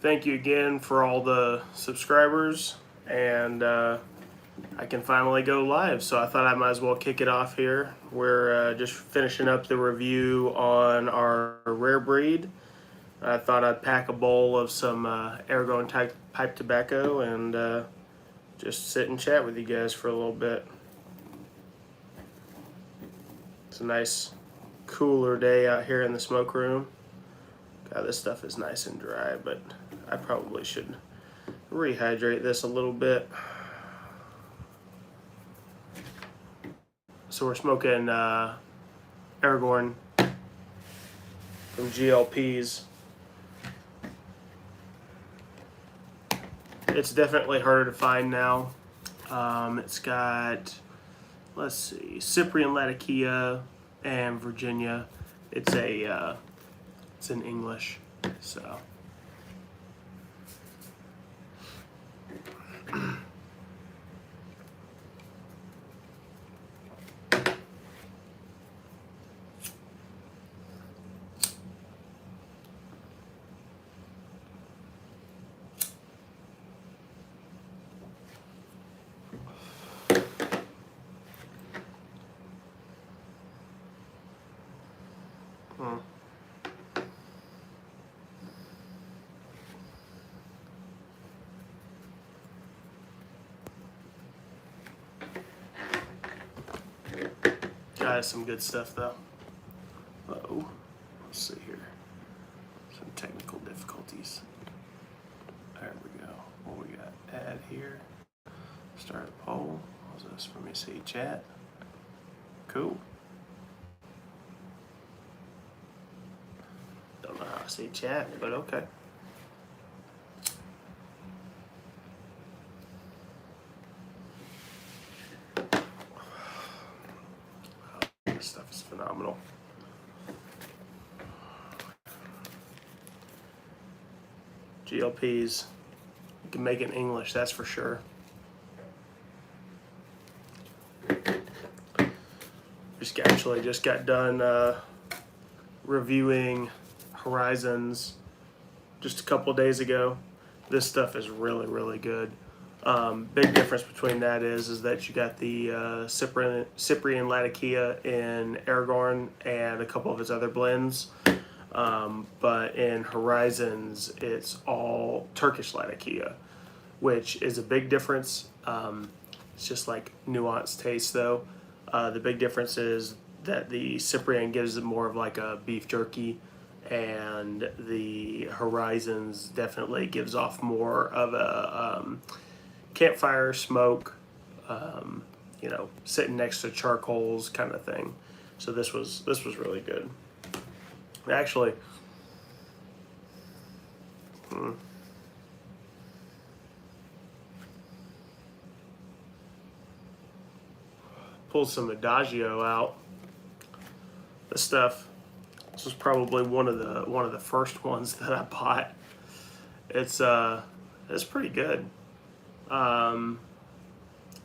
thank you again for all the subscribers, and I can finally go live. So I thought I might as well kick it off here. We're just finishing up the review on our rare breed. I thought I'd pack a bowl of some Aragorn pipe tobacco and just sit and chat with you guys for a little bit. It's a nice cooler day out here in the smoke room. God, this stuff is nice and dry, but I probably should rehydrate this a little bit. So we're smoking Aragorn from glpease. It's definitely harder to find now. It's got, let's see, Cyprian Latakia and Virginia. It's in English, so. Got some good stuff though. Uh-oh. Let's see here. Some technical difficulties. There we go. What we got? Add here. Start a poll. What's this? Let me see. Chat. Cool. Don't know how to say chat, but okay. This stuff is phenomenal. glpease. You can make it in English, that's for sure. Just got done reviewing Horizons just a couple days ago. This stuff is really, really good. Big difference between that is that you got the Cyprian Latakia in Aragorn and a couple of his other blends. But in Horizons, it's all Turkish Latakia, which is a big difference. It's just like nuanced taste though. The big difference is that the Cyprian gives it more of like a beef jerky, and the Horizons definitely gives off more of a campfire smoke, you know, sitting next to charcoals kind of thing. So this was really good. Actually, pulled some Adagio out. This was probably one of the first ones that I bought. It's pretty good.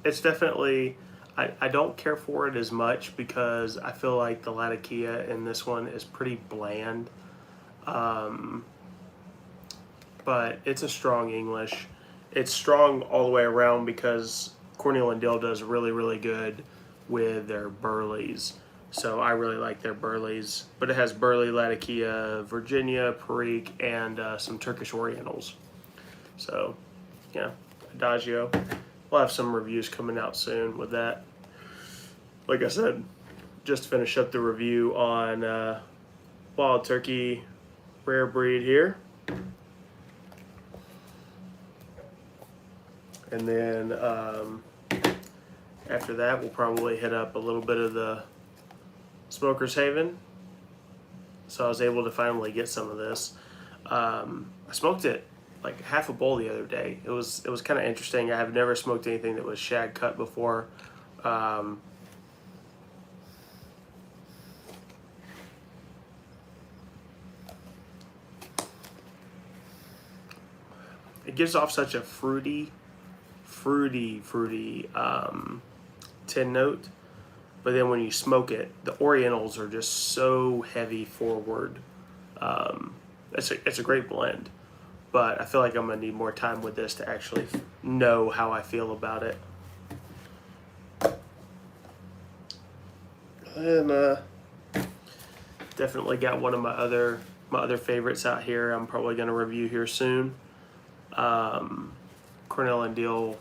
It's definitely, I don't care for it as much because I feel like the Latakia in this one is pretty bland. But it's a strong English. It's strong all the way around because Cornell and Dill does really, really good with their burleys. So I really like their burleys. But it has burley, Latakia, Virginia, Perique, and some Turkish Orientals. So, yeah, Adagio. We'll have some reviews coming out soon with that. Like I said, just finished up the review on Wild Turkey rare breed here. And then after that, we'll probably hit up a little bit of the Smoker's Haven. So I was able to finally get some of this. I smoked it like half a bowl the other day. It was kind of interesting. I have never smoked anything that was shag cut before. It gives off such a fruity tin note, but then when you smoke it, the Orientals are just so heavy forward. It's a great blend. but I feel like I'm gonna need more time with this to actually know how I feel about it. And definitely got one of my other favorites out here. I'm probably gonna review here soon. Cornell and Deal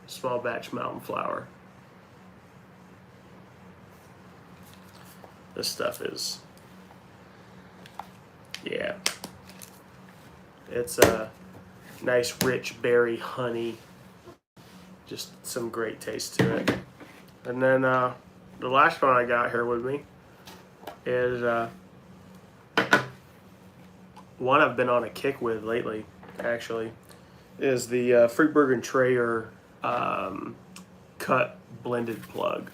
small batch mountain flower. This stuff is, yeah, it's a nice rich berry honey, just some great taste to it. And then the last one I got here with me is one I've been on a kick with lately, actually, is the Friedberg and Trayer cut blended plug.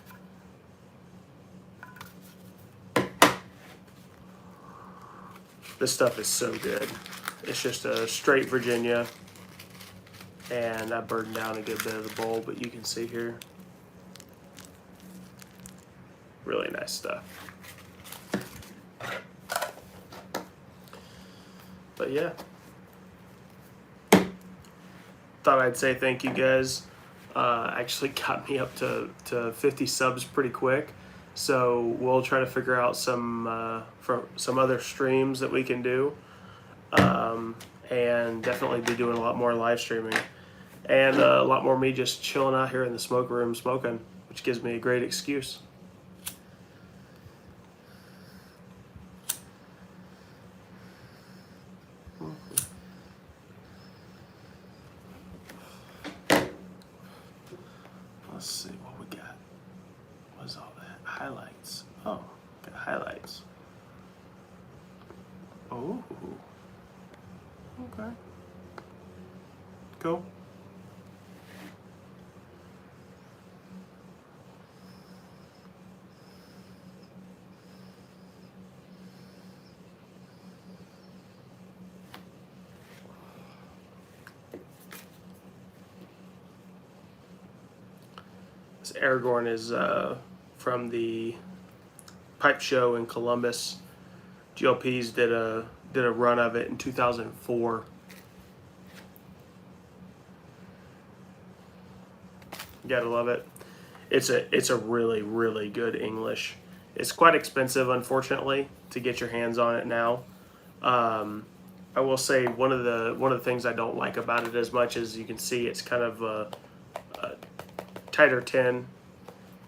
This stuff is so good. It's just a straight Virginia, and I burned down a good bit of the bowl, but you can see here. Really nice stuff. But yeah, thought I'd say thank you guys. Actually got me up to 50 subs pretty quick. So we'll try to figure out some from some other streams that we can do, and definitely be doing a lot more live streaming, and a lot more me just chilling out here in the smoke room smoking, which gives me a great excuse. Let's see what we got. What's all that? Highlights. Oh, got highlights. Oh. Okay. Cool. This Aragorn is from the pipe show in Columbus. glpease did a run of it in 2004. You gotta love it. It's a really, really good English. It's quite expensive, unfortunately, to get your hands on it now. I will say one of the things I don't like about it as much as you can see, it's kind of a tighter tin,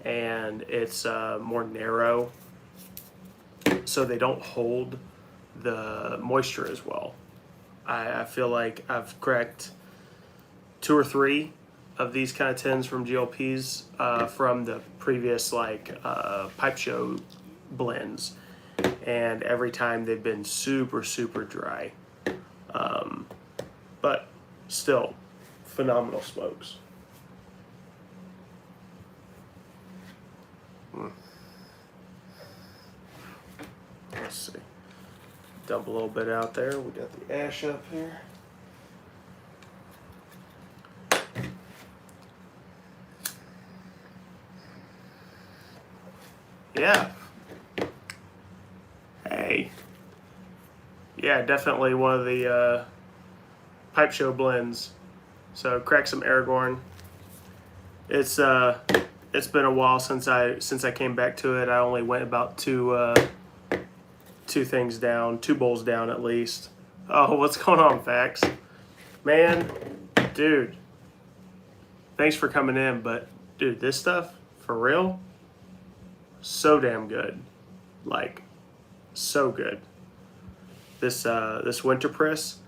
and it's more narrow, so they don't hold the moisture as well. I feel like I've cracked 2 or 3 of these kind of tins from glpease from the previous pipe show blends, and every time they've been super, super dry, but still phenomenal smokes. Let's see. Dump a little bit out there. We got the ash up here. Yeah. Hey. Yeah, definitely one of the pipe show blends. So crack some Aragorn. It's been a while since I came back to it. I only went about two bowls down at least. Oh, what's going on, Fax? Man, dude. Thanks for coming in, but dude, this stuff, for real, so damn good. Like, so good. This winter press,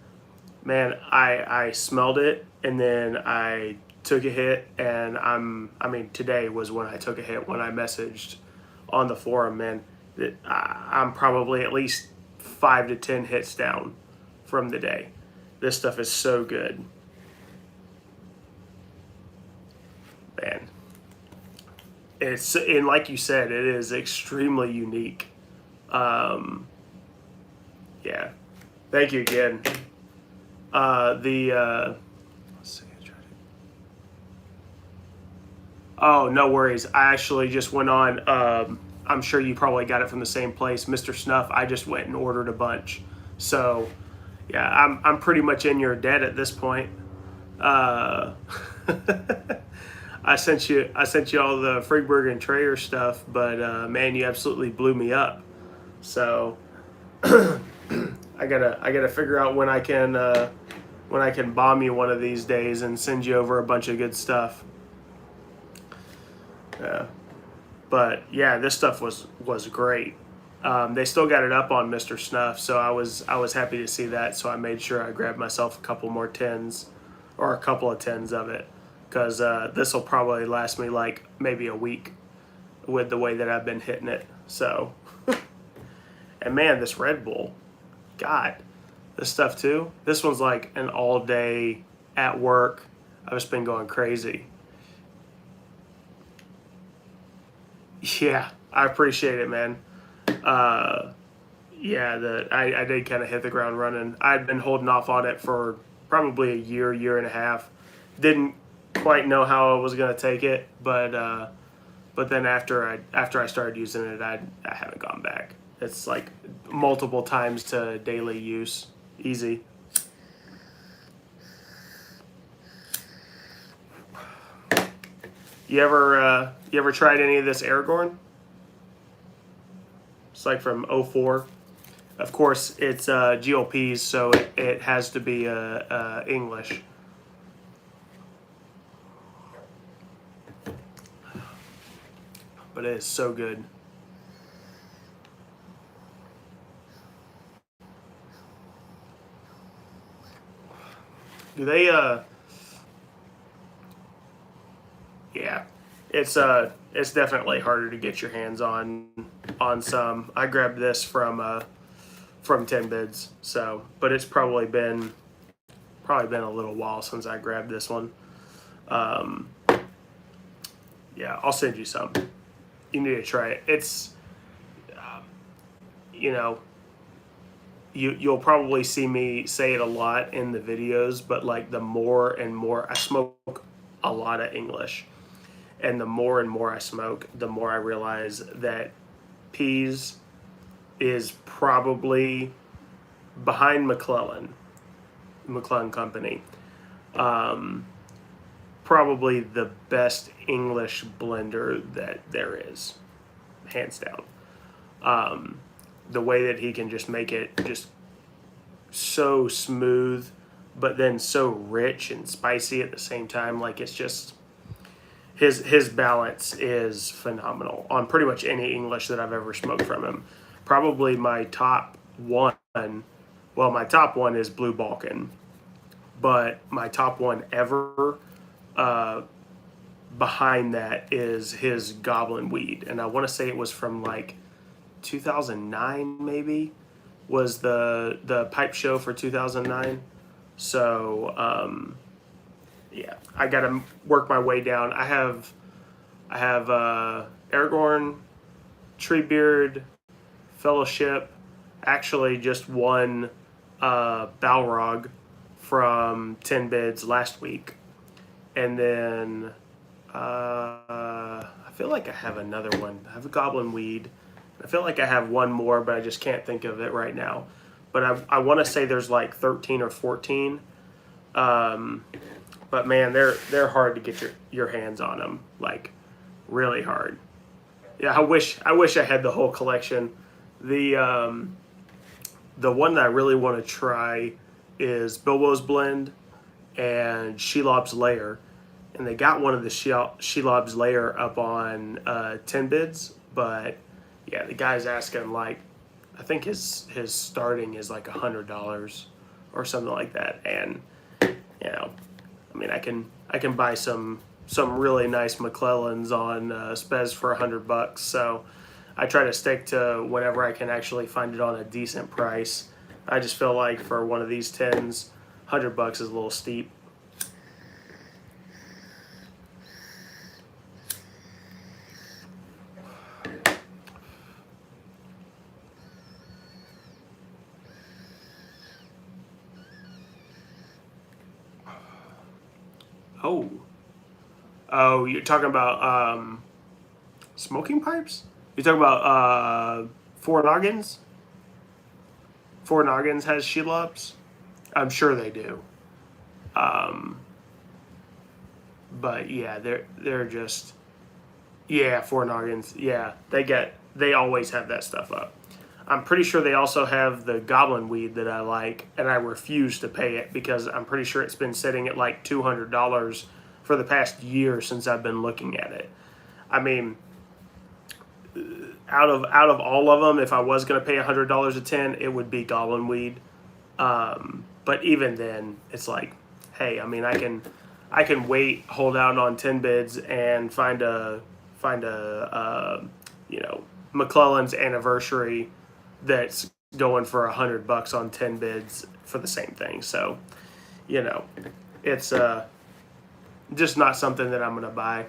man, I smelled it and then I took a hit, and today was when I took a hit when I messaged on the forum, man. I'm probably at least 5 to 10 hits down from the day. This stuff is so good. Man. And like you said, it is extremely unique. Yeah. Thank you again. Let's see. Oh, no worries. I actually just went on. I'm sure you probably got it from the same place, Mr. Snuff. I just went and ordered a bunch. So, Yeah, I'm pretty much in your debt at this point. Uh, I sent you all the Friedberg and Trayer stuff, but man, you absolutely blew me up. So I gotta figure out when I can bomb you one of these days and send you over a bunch of good stuff. Yeah, but yeah, this stuff was great. They still got it up on Mr. Snuff, so I was happy to see that. So I made sure I grabbed myself a couple more tins, or a couple of tins of it, because this will probably last me like maybe a week with the way that I've been hitting it. So, and man, this Red Bull, God, this stuff too. This one's like an all day at work. I've just been going crazy. Yeah, I appreciate it, man. Uh, yeah, I did kind of hit the ground running. I'd been holding off on it for probably a year and a half. Didn't quite know how I was gonna take it, but then after I started using it, I haven't gone back. It's like multiple times to daily use, easy. You ever tried any of this Aragorn? It's like from '04. Of course, it's glpease, so it has to be English. But it is so good. Do they? Yeah, it's definitely harder to get your hands on some. I grabbed this from 10 bids, so but it's probably been a little while since I grabbed this one. Um, yeah, I'll send you some. You need to try it. It's you know you'll probably see me say it a lot in the videos, but like the more and more I smoke a lot of English, and the more and more I smoke, the more I realize that peas is probably behind McClellan Company. Um, Probably the best English blender that there is, hands down. Um, the way that he can just make it just so smooth, but then so rich and spicy at the same time. Like it's just his balance is phenomenal on pretty much any English that I've ever smoked from him. Probably my top one. Well, my top one is Blue Balkan, but my top one ever uh, behind that is his Goblin Weed, and I want to say it was from like 2009, maybe was the pipe show for 2009. So yeah, I gotta work my way down. I have Aragorn, Treebeard, Fellowship. Actually, just won Balrog from 10 bids last week, and then I feel like I have another one. I have a Goblin Weed. I feel like I have one more, but I just can't think of it right now. But I want to say there's like 13 or 14. But man, they're hard to get your hands on them. Like really hard. Yeah, I wish I had the whole collection. The one that I really want to try is Bilbo's Blend and Shelob's Lair, and they got one of the Shelob's Lair up on 10 bids, but yeah, the guy's asking like, I think his starting is like $100 or something like that, and I mean, I can buy some really nice McClellans on Spez for $100. So I try to stick to whenever I can actually find it on a decent price. I just feel like for one of these tins, $100 is a little steep. Oh, you're talking about smoking pipes? You're talking about Four Noggins? Four Noggins has Shelobs? I'm sure they do. But yeah, they're just, yeah, four noggins. Yeah, they always have that stuff up. I'm pretty sure they also have the goblin weed that I like, and I refuse to pay it because I'm pretty sure it's been sitting at like $200 for the past year since I've been looking at it. I mean, out of all of them, if I was going to pay $100 a tin, it would be goblin weed. But even then, it's like, hey, I mean, I can wait, hold out on 10 bids, and find a McClellan's anniversary that's going for $100 on 10 bids for the same thing. So, it's just not something that I'm gonna buy.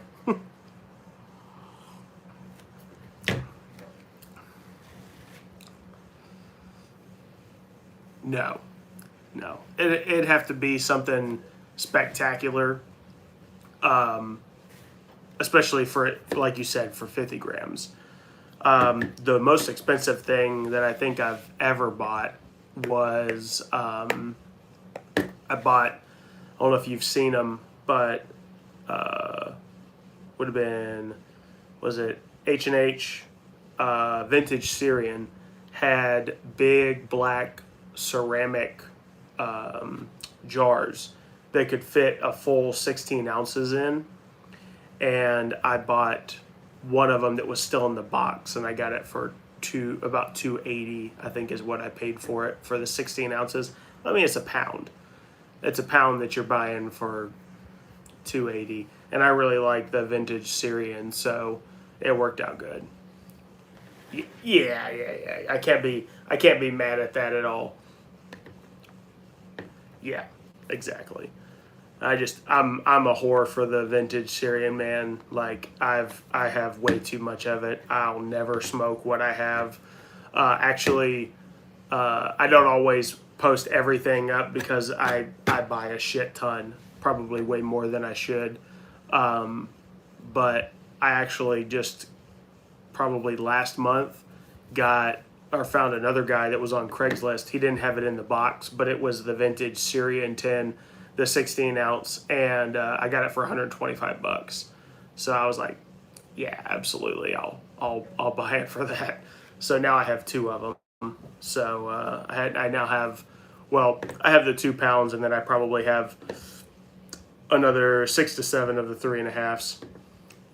No, it'd have to be something spectacular, especially for, like you said, for 50 grams. The most expensive thing that I think I've ever bought was I don't know if you've seen them, but would have been, was it H&H Vintage Syrian, had big black ceramic jars that could fit a full 16 ounces in, and I bought one of them that was still in the box, and I got it for about $2.80, I think is what I paid for it for the 16 ounces. I mean, it's a pound. It's a pound that you're buying for $2.80, and I really like the vintage Syrian, so it worked out good. Yeah. I can't be mad at that at all. Yeah, exactly. I'm a whore for the vintage Syrian, man. Like I have way too much of it. I'll never smoke what I have. Actually, I don't always post everything up because I buy a shit ton, probably way more than I should. But I actually just probably last month found another guy that was on Craigslist. He didn't have it in the box, but it was the vintage Syrian tin, the 16 ounce, and I got it for $125. So I was like, yeah, absolutely, I'll buy it for that. So now I have two of them. So I now have, well, I have the 2 pounds, and then I probably have another 6 to 7 of the 3.5s.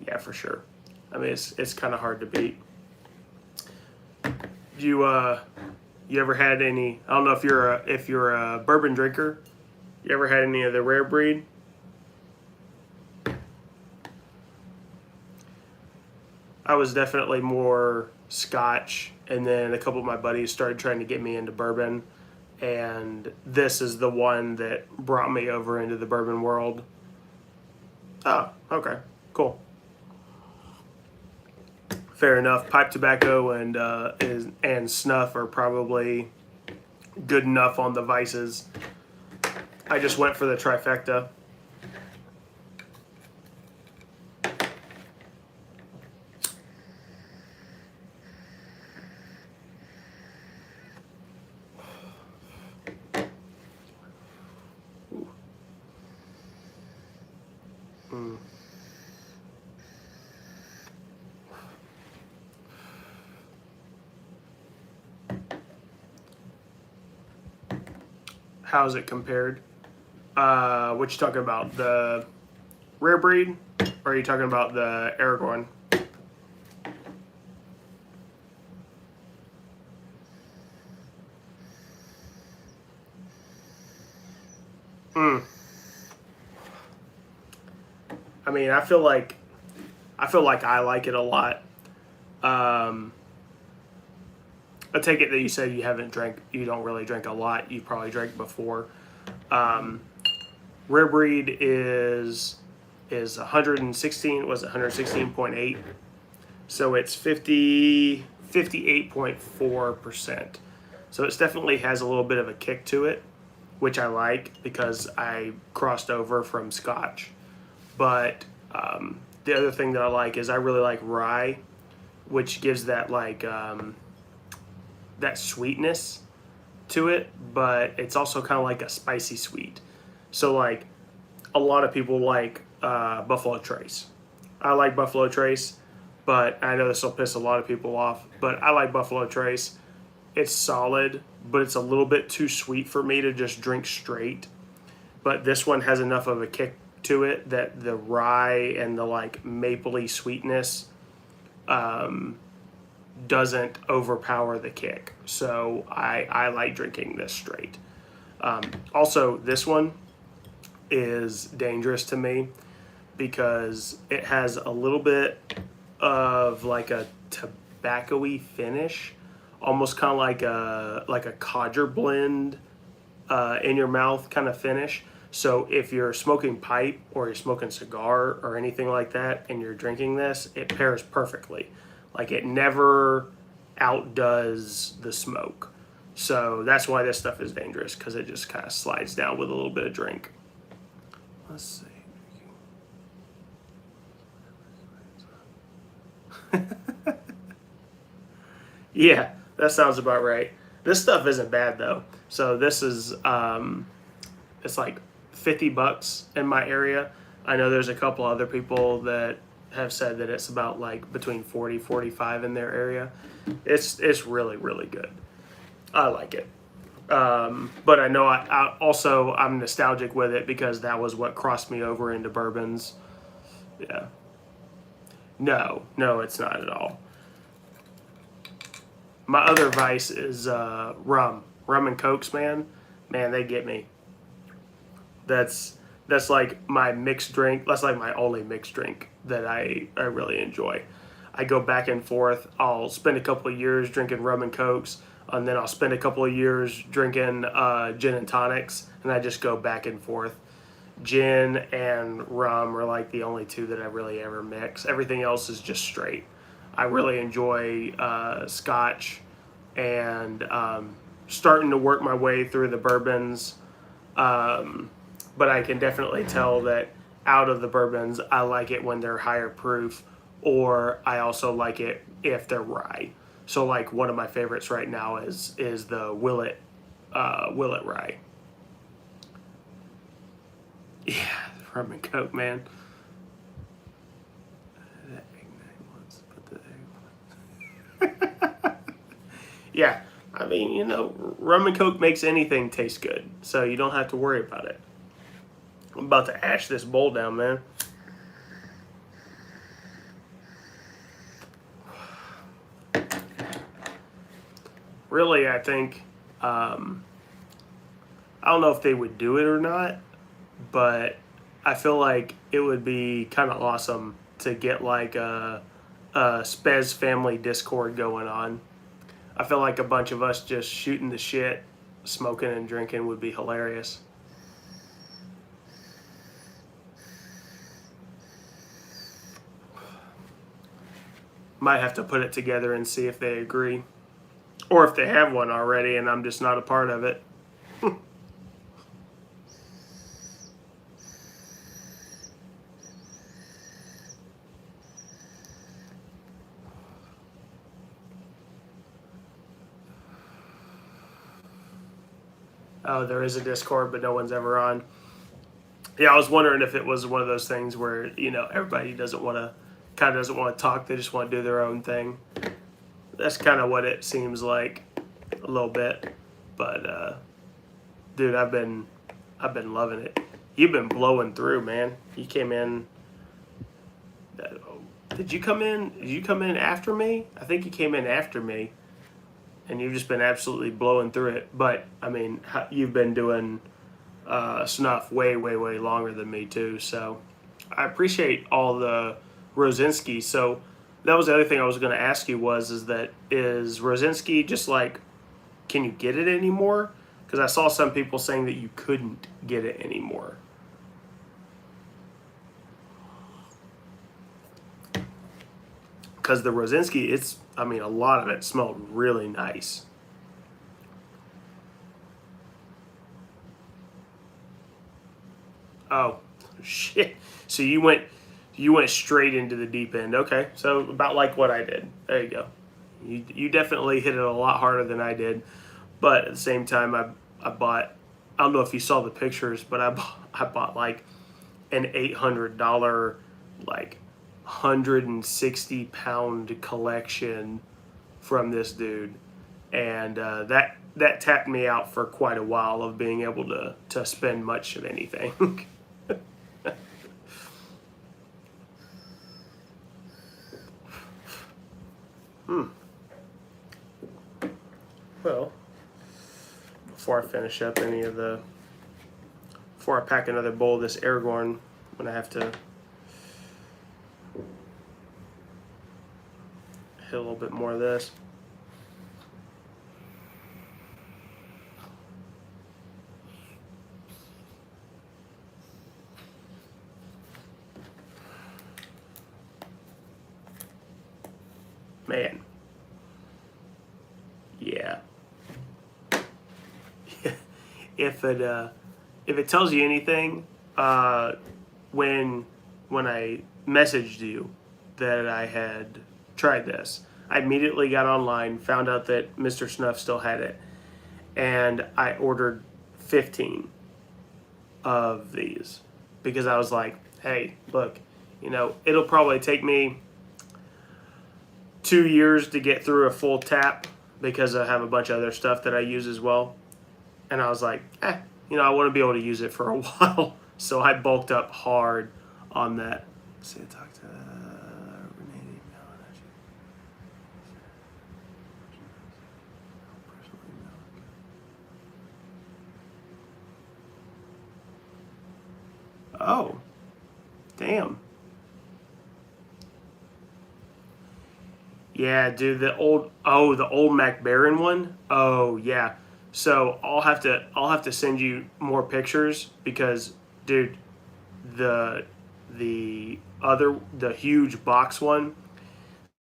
Yeah, for sure. I mean, it's kind of hard to beat. You ever had any? I don't know if you're a bourbon drinker. You ever had any of the rare breed? I was definitely more Scotch, and then a couple of my buddies started trying to get me into bourbon, and this is the one that brought me over into the bourbon world. Oh, okay, cool. Fair enough. Pipe tobacco and snuff are probably good enough on the vices. I just went for the trifecta. How's it compared? What you talking about? The rare breed? Or are you talking about the Aragorn? I mean, I feel like I like it a lot. I take it that you said you don't really drink a lot. You probably drank before. Rare breed is 116, was it 116.8? So it's 58.4%. So it definitely has a little bit of a kick to it, which I like because I crossed over from Scotch. But the other thing that I like is I really like rye, which gives that like that sweetness to it, but it's also kind of like a spicy sweet. So like a lot of people like Buffalo Trace. I like Buffalo Trace, but I know this will piss a lot of people off, but I like Buffalo Trace. It's solid, but it's a little bit too sweet for me to just drink straight. But this one has enough of a kick to it that the rye and the like mapley sweetness doesn't overpower the kick. So I like drinking this straight. Also, this one is dangerous to me because it has a little bit of like a tobacco-y finish, almost kind of like a codger blend in your mouth kind of finish. So if you're smoking pipe or you're smoking cigar or anything like that and you're drinking this, it pairs perfectly. Like it never outdoes the smoke. So that's why this stuff is dangerous, because it just kind of slides down with a little bit of drink. Let's see. Yeah, that sounds about right. This stuff isn't bad though. So this is it's like $50 in my area. I know there's a couple other people that have said that it's about like between 40, 45 in their area. It's really, really good. I like it. But I know I'm nostalgic with it because that was what crossed me over into bourbons. Yeah. No, it's not at all. My other vice is rum. Rum and Cokes, man. Man, they get me. That's like my mixed drink. That's like my only mixed drink that I really enjoy. I go back and forth. I'll spend a couple of years drinking rum and Cokes, and then I'll spend a couple of years drinking gin and tonics, and I just go back and forth. Gin and rum are like the only two that I really ever mix. Everything else is just straight. I really enjoy Scotch, and starting to work my way through the bourbons. But I can definitely tell that out of the bourbons, I like it when they're higher proof, or I also like it if they're rye. So like one of my favorites right now is the Willet rye. Yeah, rum and Coke, man. Yeah, I mean, you know, rum and Coke makes anything taste good, so you don't have to worry about it. I'm about to ash this bowl down, man. Really, I think, I don't know if they would do it or not, but I feel like it would be kind of awesome to get like a Spez family Discord going on. I feel like a bunch of us just shooting the shit, smoking and drinking would be hilarious. Might have to put it together and see if they agree. Or if they have one already and I'm just not a part of it. Oh, there is a Discord, but no one's ever on. Yeah, I was wondering if it was one of those things where, you know, everybody doesn't want to talk. They just want to do their own thing. That's kind of what it seems like a little bit. But, dude, I've been loving it. You've been blowing through, man. You came in. Did you come in? Did you come in after me? I think you came in after me. And you've just been absolutely blowing through it. But, I mean, you've been doing snuff way, way, way longer than me, too. So, I appreciate all the Rosinski. So, that was the other thing I was going to ask you is Rosinski just like, can you get it anymore? Because I saw some people saying that you couldn't get it anymore. Because the Rosinski, a lot of it smelled really nice. Oh, shit. So you went straight into the deep end. Okay, so about like what I did. There you go. You definitely hit it a lot harder than I did. But at the same time, I bought, I don't know if you saw the pictures, but I bought like an $800 like 160-pound collection from this dude, and that tapped me out for quite a while of being able to spend much of anything. Well, before I finish up before I pack another bowl of this Aragorn, I'm gonna have to hit a little bit more of this. Man. Yeah. If it tells you anything, when I messaged you that I had tried this, I immediately got online, found out that Mr. Snuff still had it, and I ordered 15 of these because I was like, hey, look, it'll probably take me 2 years to get through a full tap because I have a bunch of other stuff that I use as well. And I was like, I want to be able to use it for a while. So I bulked up hard on that. Let's see, I talked to Renee. Oh, damn. Yeah, dude, the old MacBaron one. Oh yeah. So I'll have to send you more pictures because, dude, the huge box one.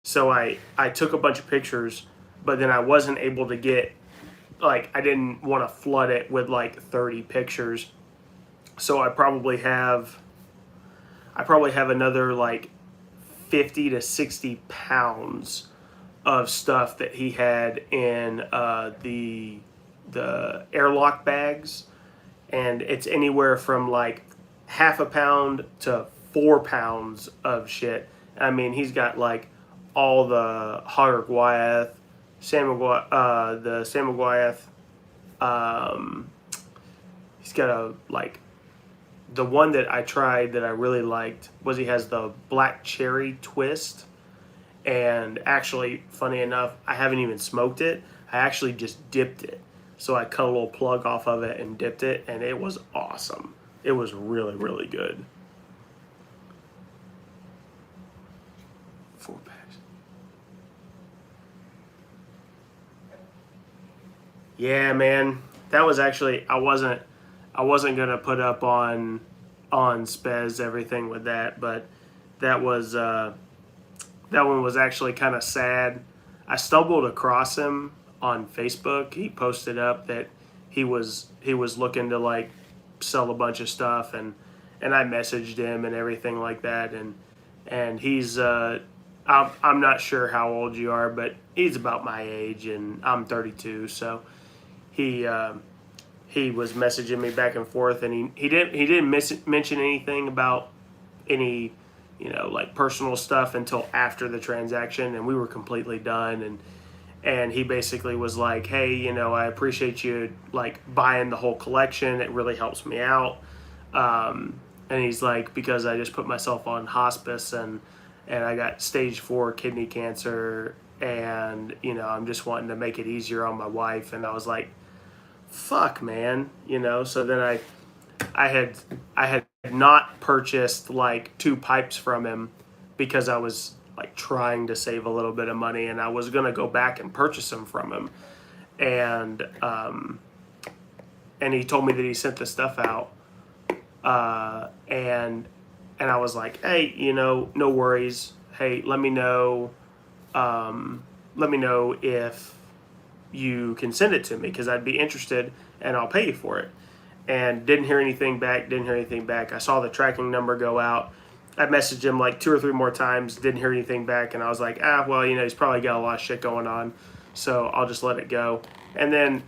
So I took a bunch of pictures, but then I wasn't able to get, like, I didn't want to flood it with like 30 pictures. So I probably have another like 50 to 60 pounds of stuff that he had in the airlock bags, and it's anywhere from like half a pound to 4 pounds of shit. I mean, he's got like all the Hogger Gwyeth, the Sam Gwyeth. He's got the one that I tried that I really liked was he has the black cherry twist. And actually, funny enough, I haven't even smoked it. I actually just dipped it. So I cut a little plug off of it and dipped it, and it was awesome. It was really, really good. 4 packs. Yeah, man. That was actually, I wasn't gonna put up on Spez everything with that, but that one was actually kind of sad. I stumbled across him on Facebook. He posted up that he was looking to like sell a bunch of stuff, and I messaged him and everything like that, and he's I'm not sure how old you are, but he's about my age, and I'm 32, so he was messaging me back and forth, and he didn't mention anything about any like personal stuff until after the transaction, and we were completely done, and he basically was like, hey, I appreciate you like buying the whole collection. It really helps me out. And he's like, because I just put myself on hospice and I got stage 4 kidney cancer, and I'm just wanting to make it easier on my wife. And I was like, fuck, man, so then I had not purchased like 2 pipes from him because I was like trying to save a little bit of money, and I was gonna go back and purchase them from him, and he told me that he sent the stuff out, and I was like, hey, no worries. Hey, let me know if you can send it to me, because I'd be interested and I'll pay you for it. And didn't hear anything back. I saw the tracking number go out. I messaged him like 2 or 3 more times, didn't hear anything back, and I was like, well, he's probably got a lot of shit going on, so I'll just let it go. And then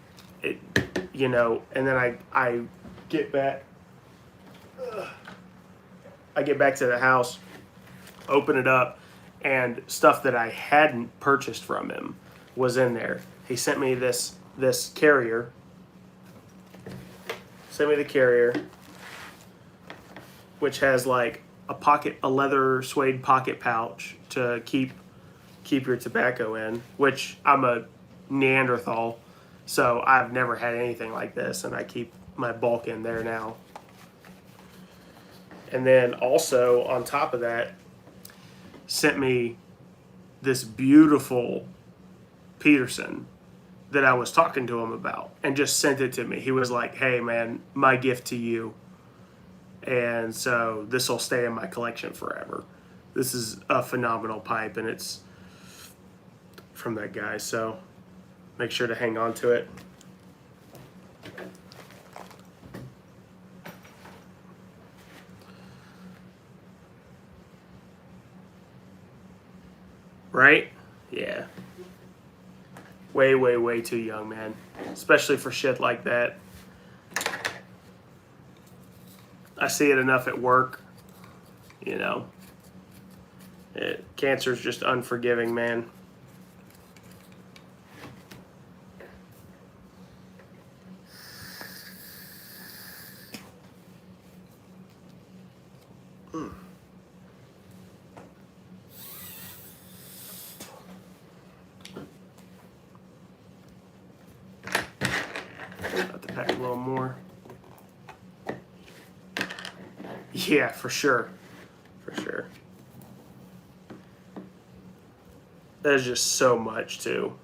it, you know, and then I get back. I get back to the house, open it up, and stuff that I hadn't purchased from him was in there. He sent me this carrier. Sent me the carrier, which has like a leather suede pocket pouch to keep your tobacco in. Which I'm a Neanderthal, so I've never had anything like this, and I keep my bulk in there now. And then also on top of that, sent me this beautiful Peterson that I was talking to him about, and just sent it to me. He was like, "Hey man, my gift to you." And so this will stay in my collection forever. This is a phenomenal pipe, and it's from that guy, so make sure to hang on to it. Right? Yeah. Way, way, way too young, man. Especially for shit like that. I see it enough at work. You know. Cancer's just unforgiving, man. About to pack a little more. Yeah, for sure. For sure. There's just so much too.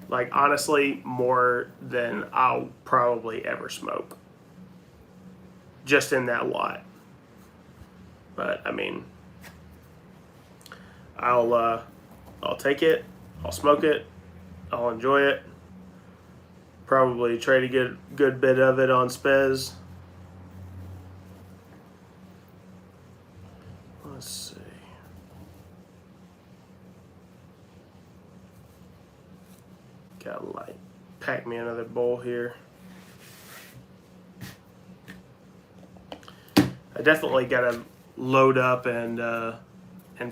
Like honestly, more than I'll probably ever smoke. Just in that lot. But I mean, I'll take it, I'll smoke it, I'll enjoy it. Probably trade a good bit of it on Spez. Let's see. Gotta like pack me another bowl here. I definitely gotta load up and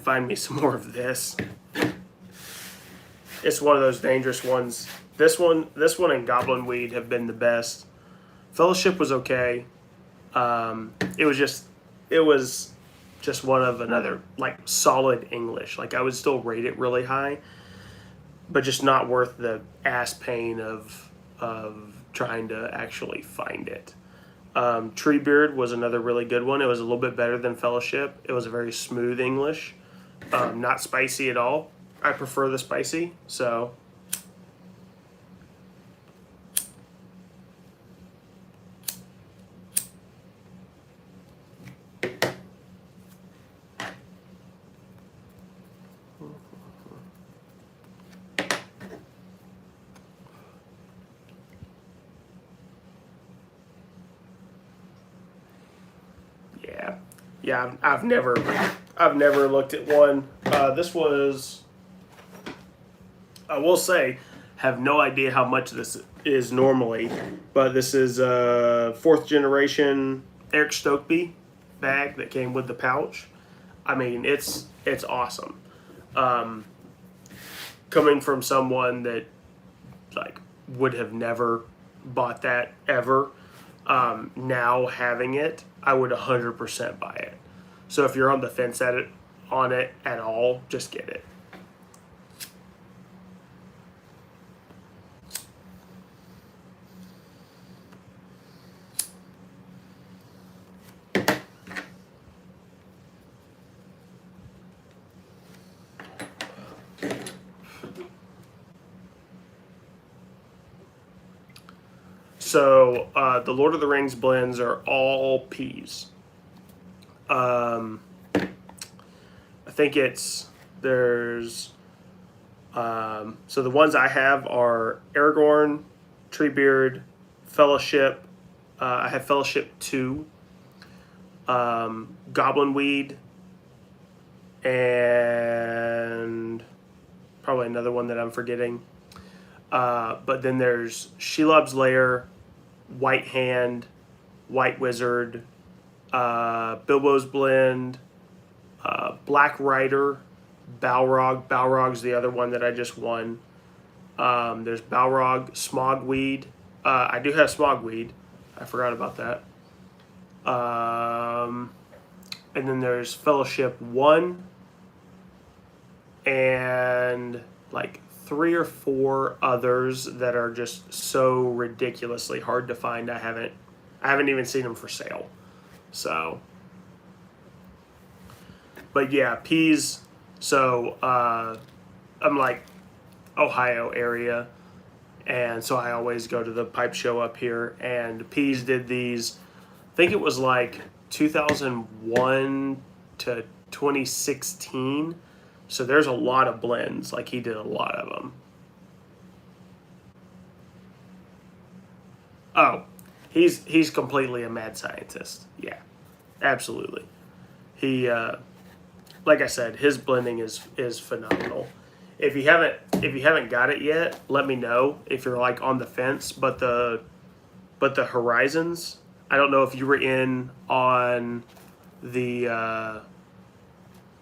find me some more of this. It's one of those dangerous ones. This one and Goblin Weed have been the best. Fellowship was okay. It was just one of another like solid English. Like I would still rate it really high, but just not worth the ass pain of trying to actually find it. Treebeard was another really good one. It was a little bit better than Fellowship. It was a very smooth English, not spicy at all. I prefer the spicy, so. Yeah, I've never looked at one. This was, I will say, have no idea how much this is normally, but this is a 4th generation Eric Stokeby bag that came with the pouch. I mean, it's awesome. Coming from someone that like would have never bought that ever, now having it, I would 100% buy it. So if you're on the fence on it at all, just get it. So the Lord of the Rings blends are all peas. I think there's so the ones I have are Aragorn, Treebeard, Fellowship. I have Fellowship 2, Goblin Weed, and probably another one that I'm forgetting. But then there's Shelob's Lair, White Hand, White Wizard, Bilbo's Blend, Black Rider, Balrog. Balrog's the other one that I just won. There's Balrog, Smogweed. I do have Smogweed. I forgot about that. And then there's Fellowship 1 and like 3 or 4 others that are just so ridiculously hard to find. I haven't even seen them for sale. So, but yeah, peas. So I'm like Ohio area, and so I always go to the pipe show up here. And peas did these. I think it was like 2001 to 2016. So there's a lot of blends. Like he did a lot of them. Oh, he's completely a mad scientist. Yeah, absolutely. He, like I said, his blending is phenomenal. If you haven't got it yet, let me know if you're like on the fence. But the Horizons, I don't know if you were in on the.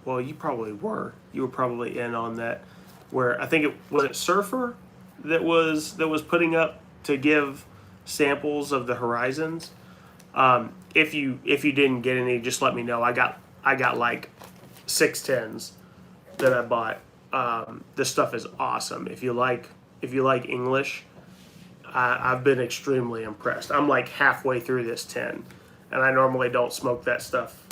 Well, you probably were. You were probably in on that. Where I think it Surfer that was putting up to give samples of the Horizons. If you didn't get any, just let me know. I got like 610s that I bought. This stuff is awesome. If you like English, I've been extremely impressed. I'm like halfway through this 10, and I normally don't smoke that stuff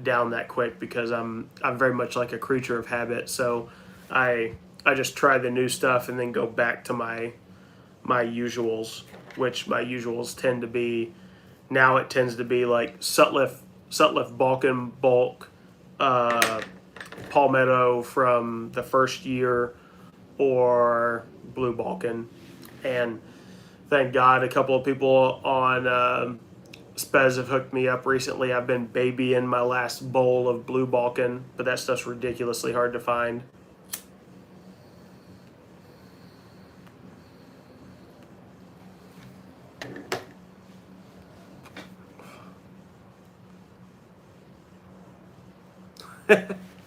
down that quick because I'm very much like a creature of habit. So I just try the new stuff and then go back to my usuals, which my usuals tend to be now. It tends to be like Sutliff Balkan Bulk, Palmetto from the first year, or Blue Balkan. And thank God a couple of people on Spez have hooked me up recently. I've been babying my last bowl of Blue Balkan, but that stuff's ridiculously hard to find.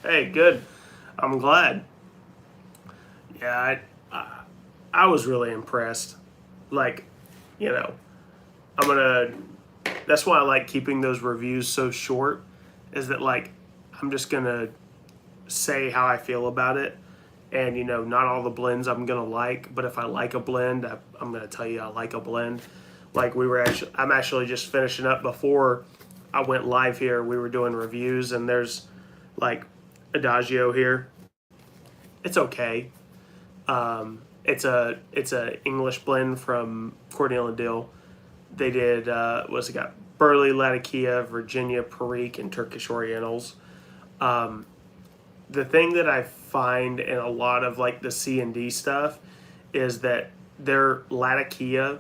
Hey, good. I'm glad. Yeah, I was really impressed. Like, you know, that's why I like keeping those reviews so short, is that like I'm just gonna say how I feel about it. And you know, not all the blends I'm gonna like, but if I like a blend, I'm gonna tell you I like a blend. Like I'm actually just finishing up before I went live here. We were doing reviews, and there's like Adagio here. It's okay. It's a English blend from Cornell and Dill. They did what's it got? Burley, Latakia, Virginia, Perique, and Turkish Orientals. The thing that I find in a lot of like the C&D stuff is that their Latakia,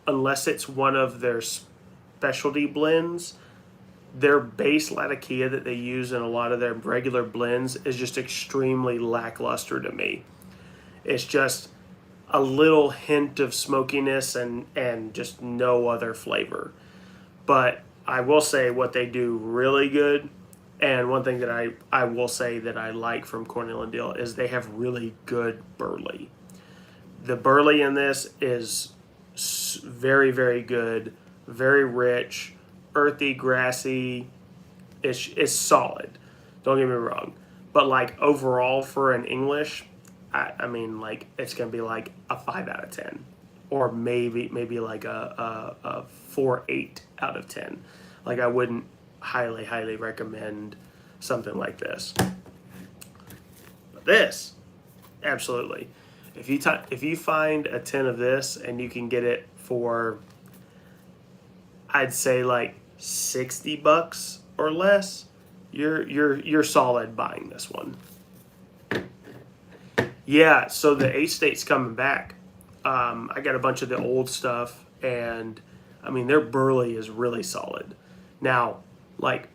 unless it's one of their specialty blends, their base Latakia that they use in a lot of their regular blends is just extremely lackluster to me. It's just a little hint of smokiness and just no other flavor. But I will say what they do really good, and one thing that I will say that I like from Cornell and Dill is they have really good burley. The burley in this is very, very good, very rich, earthy, grassy. It's solid. Don't get me wrong. But like overall for an English, I mean, like it's gonna be like a 5 out of 10, or maybe like a 4.8 out of 10. Like I wouldn't highly recommend something like this. But this, absolutely. If you find a 10 of this and you can get it for, I'd say like $60 or less, you're solid buying this one. Yeah, so the A-State's coming back. I got a bunch of the old stuff, and I mean their burley is really solid. Now, like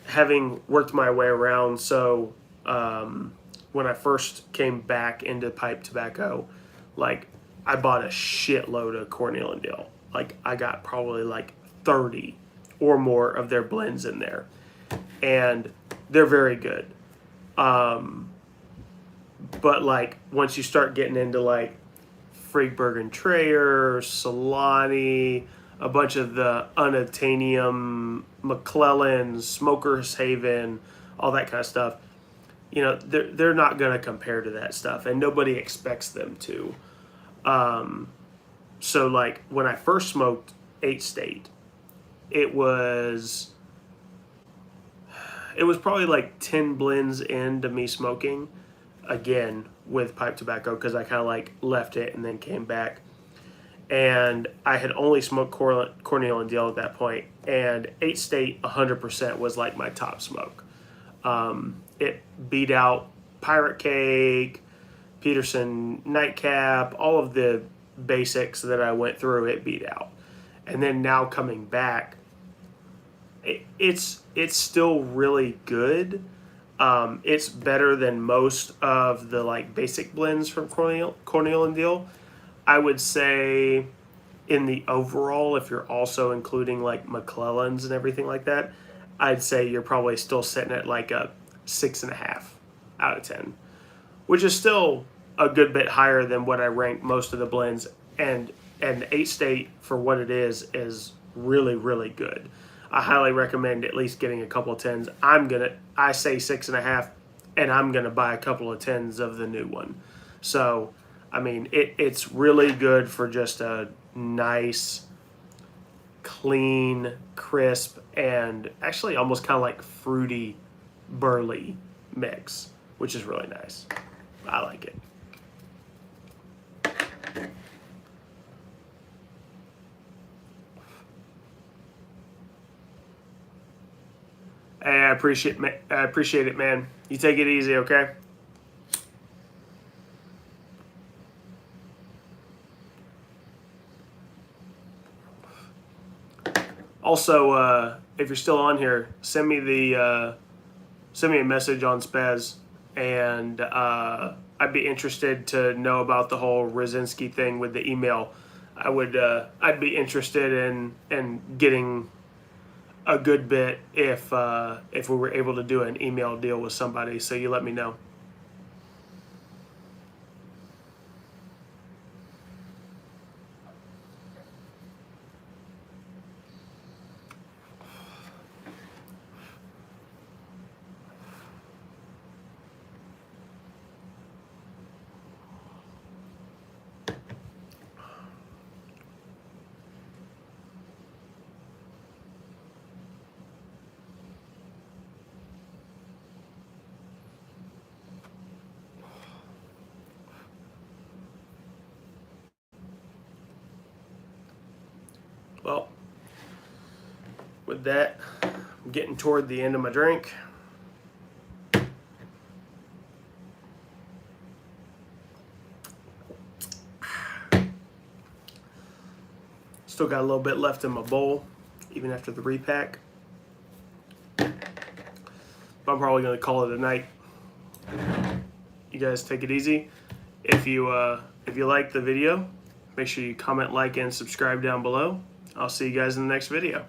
having worked my way around, so when I first came back into pipe tobacco, like I bought a shitload of Cornell and Dill. Like I got probably like 30 or more of their blends in there, and they're very good. But like once you start getting into like Friedberg and Trayer, Solani, a bunch of the Unobtainium, McClellan, Smoker's Haven, all that kind of stuff, you know, they're not going to compare to that stuff, and nobody expects them to. So like when I first smoked 8 State, it was probably like 10 blends into me smoking again with pipe tobacco, because I kind of like left it and then came back, and I had only smoked Cornell and Dill at that point, and 8 State 100% was like my top smoke. It beat out Pirate Cake, Peterson Nightcap, all of the basics that I went through, it beat out. And then now coming back, it's still really good. It's better than most of the like basic blends from Cornell and Dill. I would say in the overall, if you're also including like McClellan's and everything like that, I'd say you're probably still sitting at like a 6.5 out of 10, which is still a good bit higher than what I rank most of the blends. And 8 State, for what it is really, really good. I highly recommend at least getting a couple of 10s. I say 6.5, and I'm gonna buy a couple of 10s of the new one. So, I mean, it's really good for just a nice, clean, crisp, and actually almost kind of like fruity burley mix, which is really nice. I like it. Hey, I appreciate it, man. You take it easy, okay? Also, if you're still on here, send me a message on Spez, and I'd be interested to know about the whole Rosinski thing with the email. I'd be interested in getting a good bit if we were able to do an email deal with somebody. So you let me know. Well, with that, I'm getting toward the end of my drink. Still got a little bit left in my bowl, even after the repack. But I'm probably going to call it a night. You guys take it easy. If you like the video, make sure you comment, like, and subscribe down below. I'll see you guys in the next video.